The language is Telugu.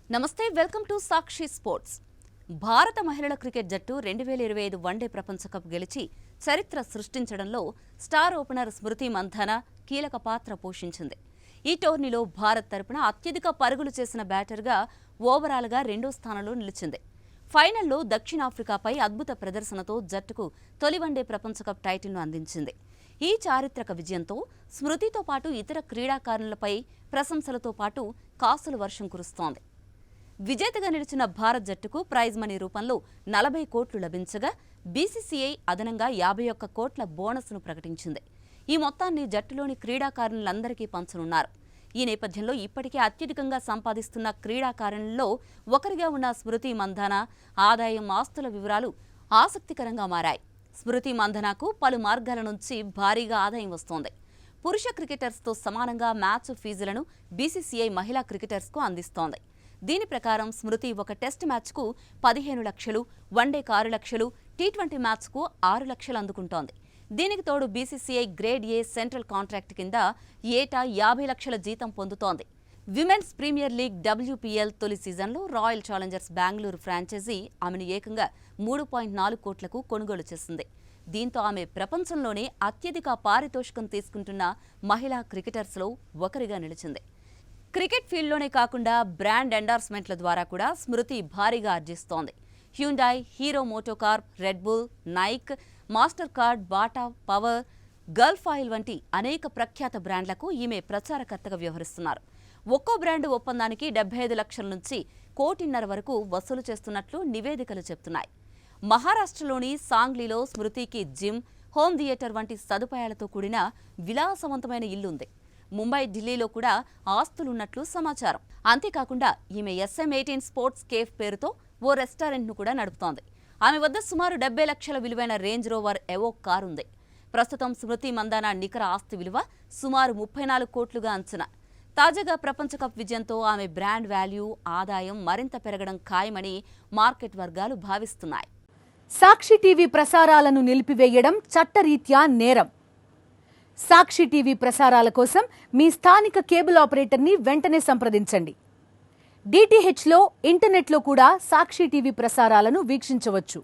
నమస్తే వెల్కమ్ టు సాక్షి స్పోర్ట్స్. భారత మహిళల క్రికెట్ జట్టు 2025 వన్డే ప్రపంచ కప్ గెలిచి చరిత్ర సృష్టించడంలో స్టార్ ఓపెనర్ స్మృతి మంధాన కీలక పాత్ర పోషించింది. ఈ టోర్నీలో భారత్ తరపున అత్యధిక పరుగులు చేసిన బ్యాటర్గా ఓవరాల్గా రెండో స్థానంలో నిలిచింది. ఫైనల్లో దక్షిణాఫ్రికాపై అద్భుత ప్రదర్శనతో జట్టుకు తొలి వన్డే ప్రపంచ కప్ టైటిల్ను అందించింది. ఈ చారిత్రక విజయంతో స్మృతితో పాటు ఇతర క్రీడాకారులపై ప్రశంసలతో పాటు కాసుల వర్షం కురుస్తోంది. విజేతగా నిలిచిన భారత్ జట్టుకు ప్రైజ్ మనీ రూపంలో 40 కోట్లు లభించగా బీసీసీఐ అదనంగా 51 కోట్ల బోనస్ను ప్రకటించింది. ఈ మొత్తాన్ని జట్టులోని క్రీడాకారులందరికీ పంచనున్నారు. ఈ నేపథ్యంలో ఇప్పటికే అత్యధికంగా సంపాదిస్తున్న క్రీడాకారులలో ఒకరిగా ఉన్న స్మృతి మంధాన ఆదాయం, ఆస్తుల వివరాలు ఆసక్తికరంగా మారాయి. స్మృతి మంధానకు పలు మార్గాల నుంచి భారీగా ఆదాయం వస్తోంది. పురుష క్రికెటర్స్తో సమానంగా మ్యాచ్ ఫీజులను బీసీసీఐ మహిళా క్రికెటర్స్కు అందిస్తోంది. దీని ప్రకారం స్మృతి ఒక టెస్ట్ మ్యాచ్కు 15 లక్షలు, వన్డేకు 6 లక్షలు, టీ20 మ్యాచ్కు 6 లక్షలు అందుకుంటోంది. దీనికి తోడు BCCI grade A central contract కింద ఏటా 50 లక్షల జీతం పొందుతోంది. విమెన్స్ ప్రీమియర్ లీగ్ WPL తొలి సీజన్లో రాయల్ ఛాలెంజర్స్ బెంగళూరు ఫ్రాంచైజీ ఆమెను ఏకంగా 3.4 కోట్లకు కొనుగోలు చేసింది. దీంతో ఆమె ప్రపంచంలోనే అత్యధిక పారితోషికం తీసుకుంటున్న మహిళా క్రికెటర్స్లో ఒకరిగా నిలిచింది. క్రికెట్ ఫీల్డ్లోనే కాకుండా బ్రాండ్ ఎండార్స్మెంట్ల ద్వారా కూడా స్మృతి భారీగా ఆర్జిస్తోంది. Hyundai, Hero MotoCorp, Red Bull, Nike, MasterCard, Bata, power, Gulf oil వంటి అనేక ప్రఖ్యాత బ్రాండ్లకు ఈమె ప్రచారకర్తగా వ్యవహరిస్తున్నారు. ఒక్కో బ్రాండు ఒప్పందానికి 75 లక్షల నుంచి 1.5 కోటి వరకు వసూలు చేస్తున్నట్లు నివేదికలు చెబుతున్నాయి. మహారాష్ట్రలోని సాంగ్లీలో స్మృతికి జిమ్, హోమ్ థియేటర్ వంటి సదుపాయాలతో కూడిన విలాసవంతమైన ఇల్లుంది. ముంబై, ఢిల్లీలో కూడా ఆస్తులున్నట్లు సమాచారం. అంతేకాకుండా ఈమె SM18 స్పోర్ట్స్ కేఫ్ పేరుతో ఓ రెస్టారెంట్ను కూడా నడుపుతోంది. ఆమె వద్ద సుమారు 70 లక్షల విలువైన రేంజ్ రోవర్ ఎవోక్ కారు ఉంది. ప్రస్తుతం స్మృతి మంధాన నికర ఆస్తి విలువ సుమారు 34 కోట్లుగా అంచనా. తాజాగా ప్రపంచ కప్ విజయంతో ఆమె బ్రాండ్ వాల్యూ, ఆదాయం మరింత పెరగడం ఖాయమని మార్కెట్ వర్గాలు భావిస్తున్నాయి. సాక్షి టీవీ ప్రసారాలను నిలిపివేయడం చట్టరీత్యా నేరం. సాక్షి టీవీ ప్రసారాల కోసం మీ స్థానిక కేబుల్ ఆపరేటర్ని వెంటనే సంప్రదించండి. DTHలో, ఇంటర్నెట్లో కూడా సాక్షి టీవీ ప్రసారాలను వీక్షించవచ్చు.